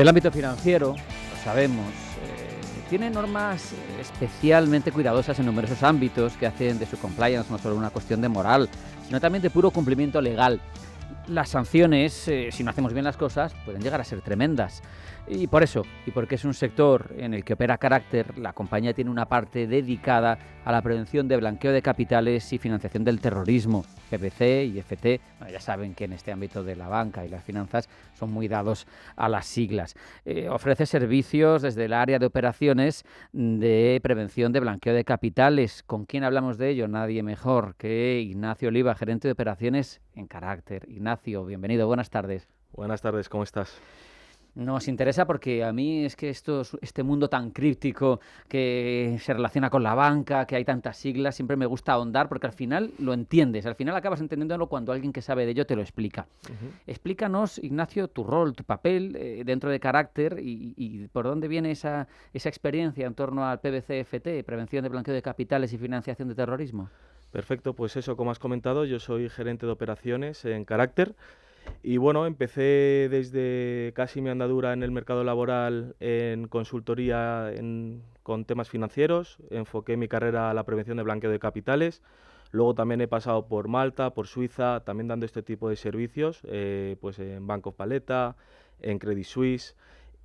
El ámbito financiero, lo sabemos, tiene normas especialmente cuidadosas en numerosos ámbitos que hacen de su compliance no solo una cuestión de moral, sino también de puro cumplimiento legal. Las sanciones, si no hacemos bien las cosas, pueden llegar a ser tremendas. Y por eso, y porque es un sector en el que opera Carácter, la compañía tiene una parte dedicada a la prevención de blanqueo de capitales y financiación del terrorismo. PBC y FT, bueno, ya saben que en este ámbito de la banca y las finanzas son muy dados a las siglas. Ofrece servicios desde el área de operaciones de prevención de blanqueo de capitales. ¿Con quién hablamos de ello? Nadie mejor que Ignacio Oliva, gerente de operaciones en Carácter. Ignacio, bienvenido, buenas tardes. Buenas tardes, ¿cómo estás? Nos interesa porque a mí es que este mundo tan críptico que se relaciona con la banca, que hay tantas siglas, siempre me gusta ahondar porque al final lo entiendes, al final acabas entendiéndolo cuando alguien que sabe de ello te lo explica. Explícanos, Ignacio, tu rol, tu papel dentro de Carácter y por dónde viene esa experiencia en torno al PBC-FT, prevención de blanqueo de capitales y financiación de terrorismo. Perfecto, pues eso, como has comentado, yo soy gerente de operaciones en Carácter. Y bueno, empecé desde casi mi andadura en el mercado laboral en consultoría con temas financieros, enfoqué mi carrera a la prevención de blanqueo de capitales, luego también he pasado por Malta, por Suiza, también dando este tipo de servicios, pues en Bank of Paletta, en Credit Suisse.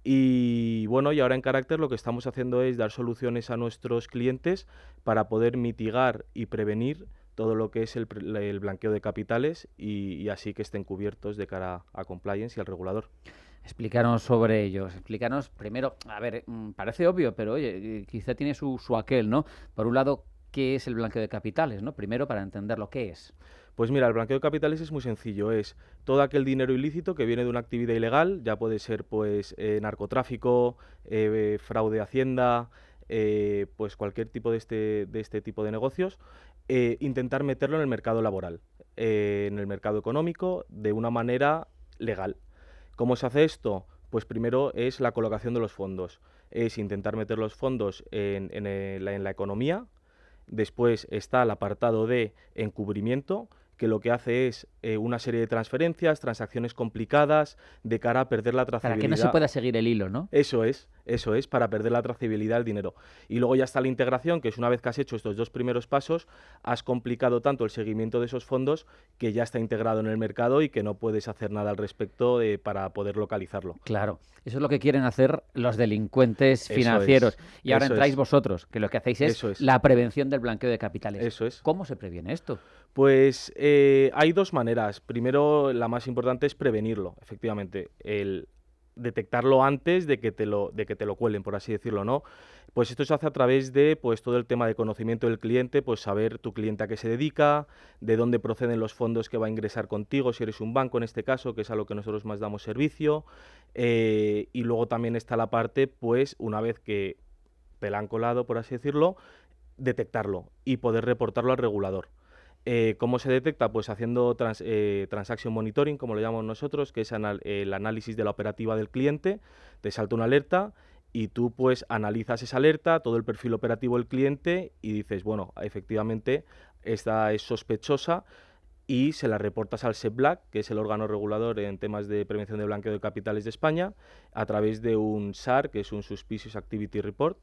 Y bueno, y ahora en Carácter lo que estamos haciendo es dar soluciones a nuestros clientes para poder mitigar y prevenir todo lo que es el blanqueo de capitales y así que estén cubiertos de cara a compliance y al regulador. Explícanos sobre ellos. Explícanos primero, a ver, parece obvio, pero oye, quizá tiene su aquel, ¿no? Por un lado, ¿qué es el blanqueo de capitales, ¿no? Primero, para entender lo que es. Pues mira, el blanqueo de capitales es muy sencillo, es todo aquel dinero ilícito que viene de una actividad ilegal, ya puede ser pues narcotráfico, fraude a Hacienda, pues cualquier tipo de este tipo de negocios, intentar meterlo en el mercado laboral, en el mercado económico, de una manera legal. ¿Cómo se hace esto? Pues primero es la colocación de los fondos, es intentar meter los fondos en la economía. Después está el apartado de encubrimiento, que lo que hace es una serie de transferencias, transacciones complicadas, de cara a perder la trazabilidad. Para que no se pueda seguir el hilo, ¿no? Eso es, para perder la trazabilidad del dinero. Y luego ya está la integración, que es una vez que has hecho estos dos primeros pasos, has complicado tanto el seguimiento de esos fondos que ya está integrado en el mercado y que no puedes hacer nada al respecto para poder localizarlo. Claro, eso es lo que quieren hacer los delincuentes financieros. Y ahora entráis vosotros, que lo que hacéis es la prevención del blanqueo de capitales. Eso es. ¿Cómo se previene esto? Pues hay dos maneras. Primero, la más importante es prevenirlo, efectivamente, el detectarlo antes de que te lo cuelen, por así decirlo, ¿no? Pues esto se hace a través de pues todo el tema de conocimiento del cliente, pues saber tu cliente a qué se dedica, de dónde proceden los fondos que va a ingresar contigo, si eres un banco en este caso, que es a lo que nosotros más damos servicio, y luego también está la parte, pues una vez que te la han colado, por así decirlo, detectarlo y poder reportarlo al regulador. ¿Cómo se detecta? Pues haciendo transaction monitoring, como lo llamamos nosotros, que es el análisis de la operativa del cliente. Te salta una alerta y tú pues analizas esa alerta, todo el perfil operativo del cliente y dices, bueno, efectivamente esta es sospechosa y se la reportas al SEBLAC, que es el órgano regulador en temas de prevención de blanqueo de capitales de España, a través de un SAR, que es un Suspicious Activity Report.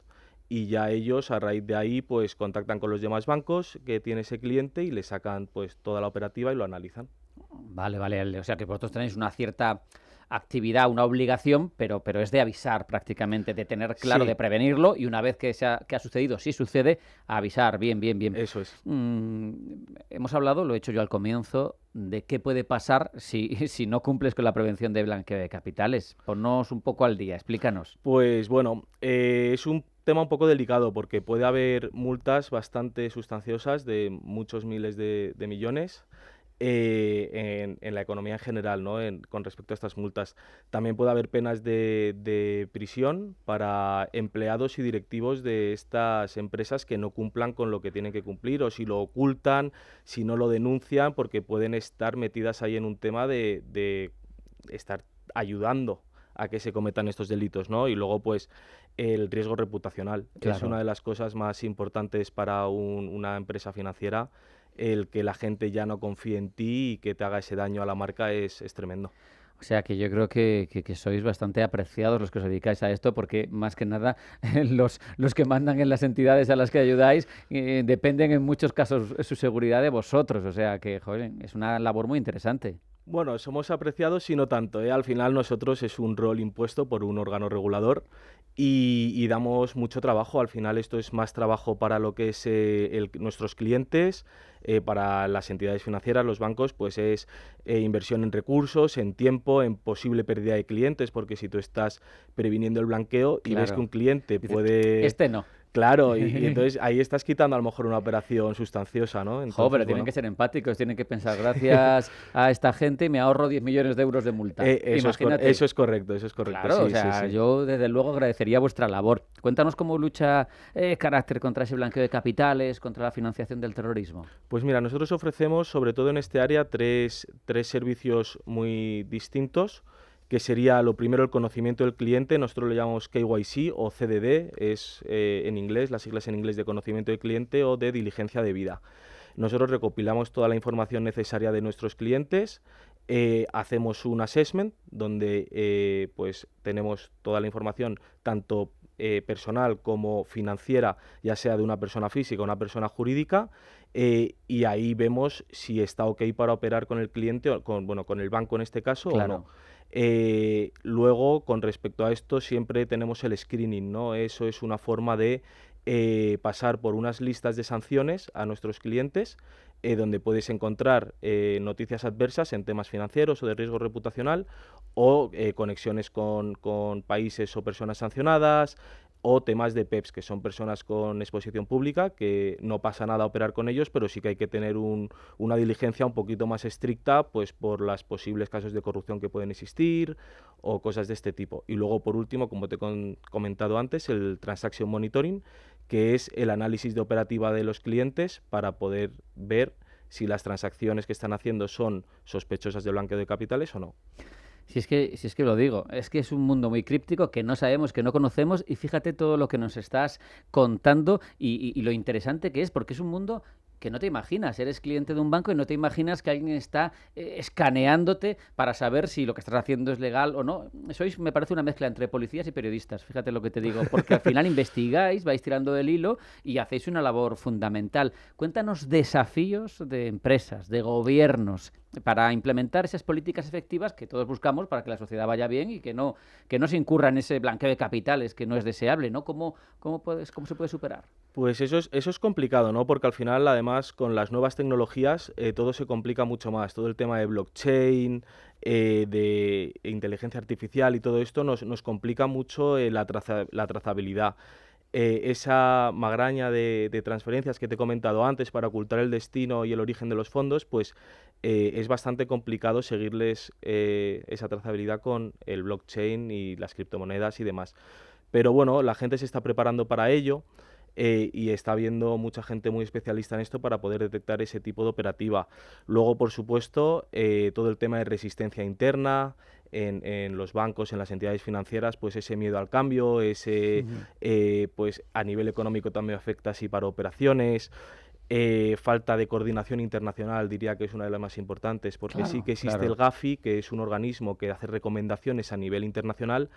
Y ya ellos a raíz de ahí pues contactan con los demás bancos que tiene ese cliente y le sacan pues toda la operativa y lo analizan. Vale. O sea que vosotros tenéis una cierta actividad, una obligación, pero es de avisar prácticamente, de tener claro, de prevenirlo y una vez que ha sucedido, si sucede, a avisar. Bien. Eso es. Hemos hablado, lo he hecho yo al comienzo, de qué puede pasar si no cumples con la prevención de blanqueo de capitales. Ponnos un poco al día, explícanos. Pues bueno, es un tema un poco delicado porque puede haber multas bastante sustanciosas de muchos miles de millones en la economía en general, ¿no? Con respecto a estas multas. También puede haber penas de prisión para empleados y directivos de estas empresas que no cumplan con lo que tienen que cumplir o si lo ocultan, si no lo denuncian, porque pueden estar metidas ahí en un tema de estar ayudando a que se cometan estos delitos, ¿no? Y luego, pues, el riesgo reputacional. Claro. Es una de las cosas más importantes para una empresa financiera. El que la gente ya no confíe en ti y que te haga ese daño a la marca es tremendo. O sea que yo creo que sois bastante apreciados los que os dedicáis a esto, porque más que nada los que mandan en las entidades a las que ayudáis dependen en muchos casos su seguridad de vosotros. O sea que, joder, es una labor muy interesante. Bueno, somos apreciados y no tanto, ¿eh? Al final nosotros es un rol impuesto por un órgano regulador y damos mucho trabajo. Al final esto es más trabajo para lo que es nuestros clientes, para las entidades financieras, los bancos, pues es inversión en recursos, en tiempo, en posible pérdida de clientes, porque si tú estás previniendo el blanqueo y ves que Claro. un cliente Dice, puede... este no. Claro, y entonces ahí estás quitando a lo mejor una operación sustanciosa, ¿no? Jo, pero Entonces, tienen bueno. que ser empáticos, tienen que pensar, gracias a esta gente me ahorro 10 millones de euros de multa. Imagínate. Eso es correcto, Claro, o sí, sí, sea, sí. yo desde luego agradecería vuestra labor. Cuéntanos cómo lucha Carácter contra ese blanqueo de capitales, contra la financiación del terrorismo. Pues mira, nosotros ofrecemos, sobre todo en este área, tres servicios muy distintos, que sería lo primero el conocimiento del cliente, nosotros lo llamamos KYC o CDD, es en inglés, las siglas en inglés de conocimiento del cliente o de diligencia debida. Nosotros recopilamos toda la información necesaria de nuestros clientes, hacemos un assessment donde pues tenemos toda la información tanto personal como financiera, ya sea de una persona física o una persona jurídica, y ahí vemos si está ok para operar con el cliente o con el banco en este caso o no. Claro. Luego, con respecto a esto, siempre tenemos el screening, ¿no? Eso es una forma de pasar por unas listas de sanciones a nuestros clientes, donde puedes encontrar noticias adversas en temas financieros o de riesgo reputacional o conexiones con países o personas sancionadas o temas de PEPs, que son personas con exposición pública, que no pasa nada a operar con ellos, pero sí que hay que tener una diligencia un poquito más estricta, pues por los posibles casos de corrupción que pueden existir o cosas de este tipo. Y luego, por último, como te he comentado antes, el Transaction Monitoring, que es el análisis de operativa de los clientes para poder ver si las transacciones que están haciendo son sospechosas de blanqueo de capitales o no. Si es que lo digo, es que es un mundo muy críptico que no sabemos, que no conocemos y fíjate todo lo que nos estás contando y lo interesante que es, porque es un mundo que no te imaginas. Eres cliente de un banco y no te imaginas que alguien está escaneándote para saber si lo que estás haciendo es legal o no. Sois, me parece, una mezcla entre policías y periodistas, fíjate lo que te digo, porque al final investigáis, vais tirando del hilo y hacéis una labor fundamental. Cuéntanos desafíos de empresas, de gobiernos, para implementar esas políticas efectivas que todos buscamos para que la sociedad vaya bien y que no se incurra en ese blanqueo de capitales que no es deseable, ¿no? ¿Cómo se puede superar? Pues eso es complicado, ¿no? Porque al final, además, con las nuevas tecnologías, todo se complica mucho más. Todo el tema de blockchain, de inteligencia artificial y todo esto nos complica mucho la trazabilidad. Esa magraña de transferencias que te he comentado antes para ocultar el destino y el origen de los fondos, pues es bastante complicado seguirles esa trazabilidad con el blockchain y las criptomonedas y demás. Pero bueno, la gente se está preparando para ello. Y está habiendo mucha gente muy especialista en esto para poder detectar ese tipo de operativa. Luego, por supuesto, todo el tema de resistencia interna en los bancos, en las entidades financieras, pues ese miedo al cambio, Ujú. pues a nivel económico también afecta así para operaciones. Falta de coordinación internacional, diría que es una de las más importantes, porque sí Claro, que existe el claro. GAFI, que es un organismo que hace recomendaciones a nivel internacional,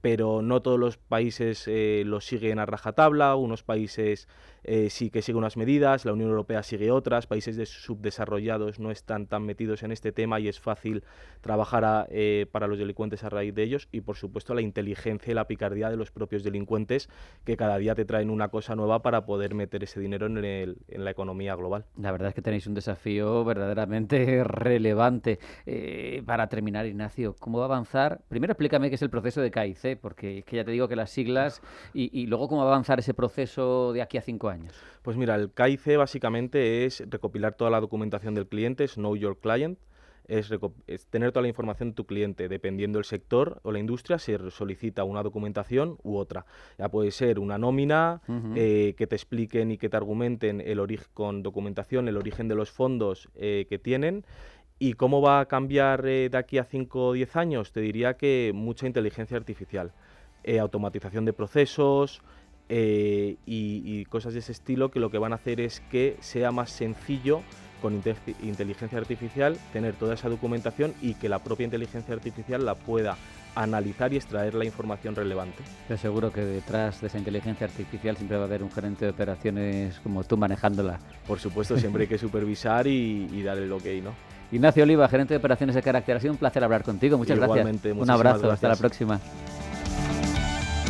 pero no todos los países lo siguen a rajatabla, unos países sí que siguen unas medidas, la Unión Europea sigue otras, países subdesarrollados no están tan metidos en este tema y es fácil trabajar para los delincuentes a raíz de ellos y por supuesto la inteligencia y la picardía de los propios delincuentes que cada día te traen una cosa nueva para poder meter ese dinero en la economía global. La verdad es que tenéis un desafío verdaderamente relevante. Para terminar, Ignacio, ¿cómo va a avanzar? Primero explícame qué es el proceso de KIC, porque es que ya te digo que las siglas y luego cómo va a avanzar ese proceso de aquí a 5 años. Pues mira, el KIC básicamente es recopilar toda la documentación del cliente, es Know Your Client, es tener toda la información de tu cliente. Dependiendo del sector o la industria, se solicita una documentación u otra. Ya puede ser una nómina, Ujú. que te expliquen y que te argumenten el origen con documentación, el origen de los fondos que tienen. ¿Y cómo va a cambiar de aquí a 5 o 10 años? Te diría que mucha inteligencia artificial, automatización de procesos y cosas de ese estilo que lo que van a hacer es que sea más sencillo con inteligencia artificial, tener toda esa documentación y que la propia inteligencia artificial la pueda analizar y extraer la información relevante. Pero seguro que detrás de esa inteligencia artificial siempre va a haber un gerente de operaciones como tú manejándola. Por supuesto, siempre hay que supervisar y dar el ok, ¿no? Ignacio Oliva, gerente de operaciones de Carácter, ha sido un placer hablar contigo. Muchas Igualmente, gracias. Un abrazo, gracias. hasta la próxima.